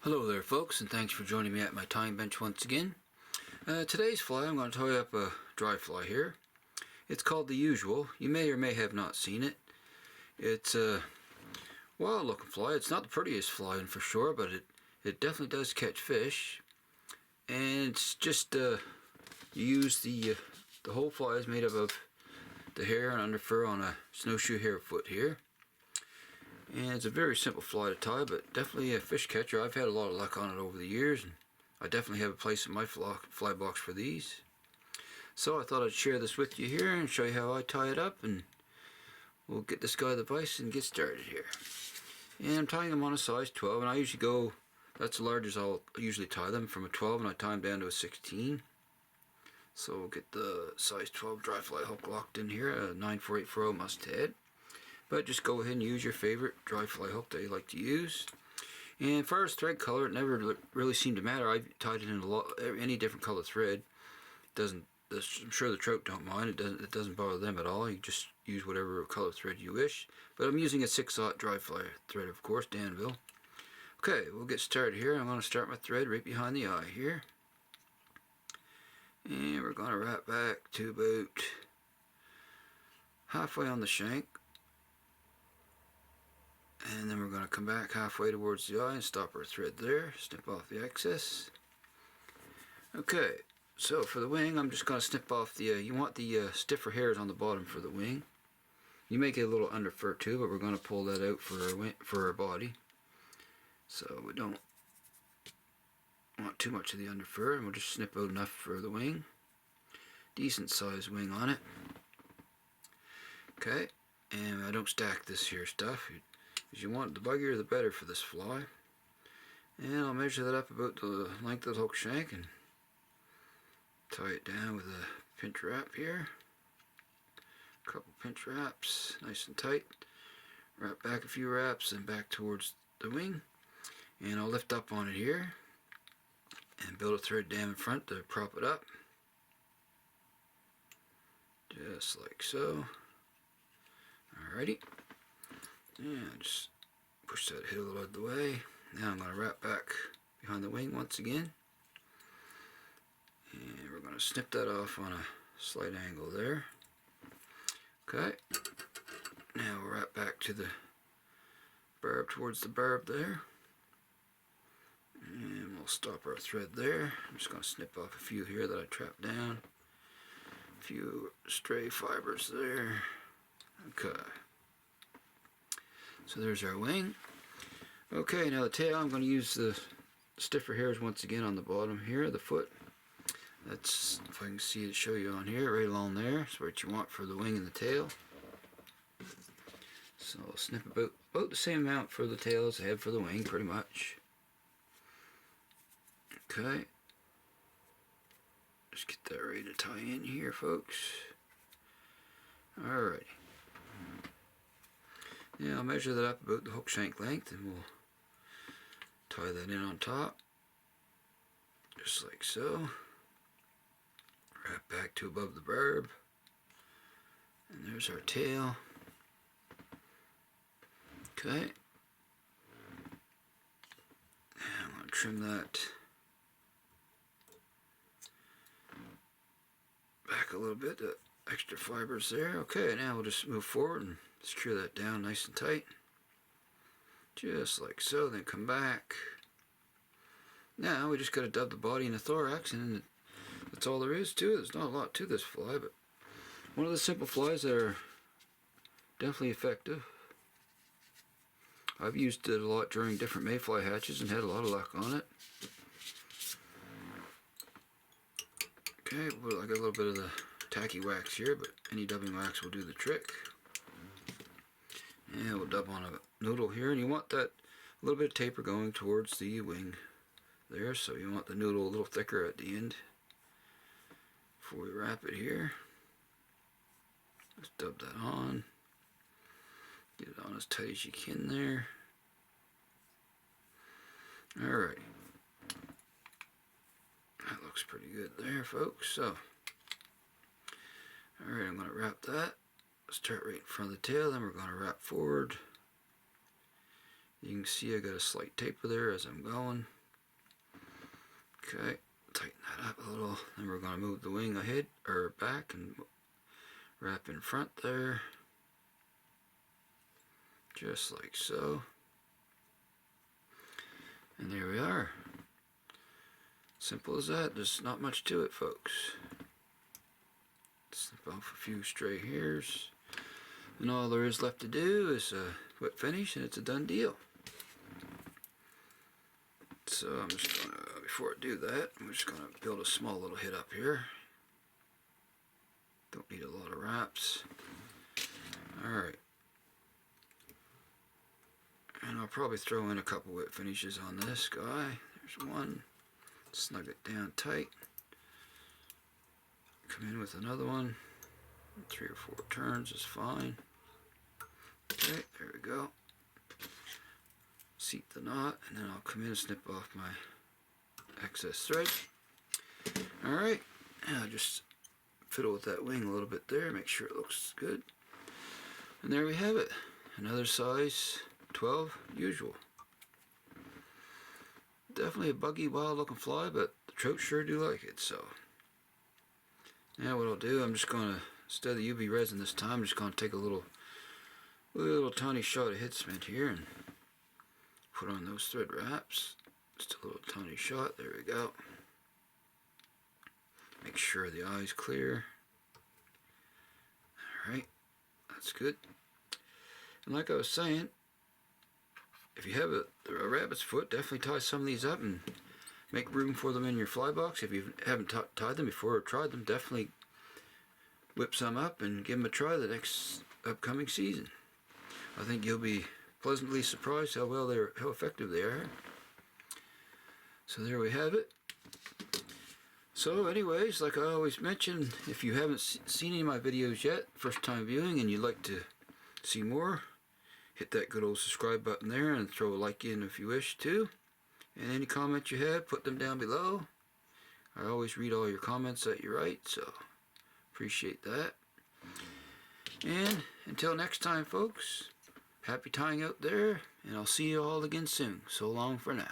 Hello there folks, and thanks for joining me at my tying bench once again. Today's fly, I'm going to tie up a dry fly here. It's called the usual. You may or may have not seen it. It's a wild looking fly. It's not the prettiest fly for sure, but it definitely does catch fish. And it's just you use the whole fly is made up of the hair and underfur on a snowshoe hare foot here. And it's a very simple fly to tie, but definitely a fish catcher. I've had a lot of luck on it over the years, and I definitely have a place in my fly box for these. So I thought I'd share this with you here and show you how I tie it up, and we'll get this guy the vise and get started here. And I'm tying them on a size 12, and I usually go, that's the largest I'll usually tie them, from a 12, and I tie them down to a 16. So we'll get the size 12 dry fly hook locked in here, a 94840 Must-Head. But just go ahead and use your favorite dry fly hook that you like to use. And as far as thread color, it never really seemed to matter. I've tied it in any different color thread. I'm sure the trout don't mind. It doesn't bother them at all. You just use whatever color thread you wish. But I'm using a 6/0 dry fly thread, of course, Danville. Okay, we'll get started here. I'm going to start my thread right behind the eye here. And we're going to wrap back to about halfway on the shank. And then we're going to come back halfway towards the eye and stop our thread there, snip off the excess. Okay, so for the wing, I'm just going to snip off the, you want the stiffer hairs on the bottom for the wing. You may get a little under fur too, but we're going to pull that out for our body. So we don't want too much of the under fur, and we'll just snip out enough for the wing. Decent sized wing on it. Okay, and I don't stack this here stuff. Because you want the buggier the better for this fly. And I'll measure that up about the length of the hook shank and tie it down with a pinch wrap here. A couple pinch wraps, nice and tight. Wrap back a few wraps and back towards the wing. And I'll lift up on it here and build a thread down in front to prop it up. Just like so. Alrighty. And just push that head a little out of the way. Now I'm going to wrap back behind the wing once again. And we're going to snip that off on a slight angle there. Okay. Now we'll wrap back to the barb, towards the barb there. And we'll stop our thread there. I'm just going to snip off a few here that I trapped down. A few stray fibers there. Okay. So there's our wing. Okay, now the tail, I'm going to use the stiffer hairs once again on the bottom here, the foot. That's, if I can see it, show you on here, right along there. That's what you want for the wing and the tail. So I'll snip about the same amount for the tail as I have for the wing, pretty much. Okay. Just get that ready to tie in here, folks. Alrighty. Yeah, I'll measure that up about the hook shank length, and we'll tie that in on top, just like so. Wrap back to above the barb, and there's our tail. Okay, and I'm going to trim that back a little bit, the extra fibers there. Okay, now we'll just move forward and secure that down nice and tight, just like so. Then come back. Now we just got to dub the body and the thorax, and that's all there is to it. There's not a lot to this fly, but one of the simple flies that are definitely effective. I've used it a lot during different mayfly hatches and had a lot of luck on it. Okay, well, I got a little bit of the tacky wax here, but any dubbing wax will do the trick. And we'll dub on a noodle here, and you want that a little bit of taper going towards the wing there, so you want the noodle a little thicker at the end before we wrap it here. Let's dub that on. Get it on as tight as you can there. Alright. That looks pretty good there, folks. So, alright, I'm going to wrap that. Start right in front of the tail, then we're going to wrap forward You can see I got a slight taper there as I'm going. Okay, tighten that up a little. Then we're going to move the wing ahead or back and wrap in front there. Just like so. And there we are. Simple as that. There's not much to it, folks. Snip off a few stray hairs. And all there is left to do is a wet finish and it's a done deal. So I'm just going to, before I do that, I'm just going to build a small little hit up here. Don't need a lot of wraps. Alright. And I'll probably throw in a couple wet finishes on this guy. There's one. Snug it down tight. Come in with another one. 3 or 4 turns is fine. Okay, there we go. Seat the knot, and then I'll come in and snip off my excess thread. Alright, now just fiddle with that wing a little bit there, make sure it looks good. And there we have it. Another size 12 usual. Definitely a buggy, wild looking fly, but the trout sure do like it. So now what I'll do, I'm just going to, instead of the UV resin this time, I'm just going to take a little tiny shot of head cement here and put on those thread wraps. Just a little tiny shot. There we go. Make sure the eye's clear. Alright, that's good. And like I was saying, if you have a rabbit's foot, definitely tie some of these up and make room for them in your fly box. If you haven't tied them before or tried them, definitely whip some up and give them a try the next upcoming season. I think you'll be pleasantly surprised how effective they are. So there we have it. So anyways, like I always mention, if you haven't seen any of my videos yet, first time viewing, and you'd like to see more, hit that good old subscribe button there and throw a like in if you wish to. And any comments you have, put them down below. I always read all your comments that you write, so appreciate that. And until next time, folks, happy tying out there, and I'll see you all again soon. So long for now.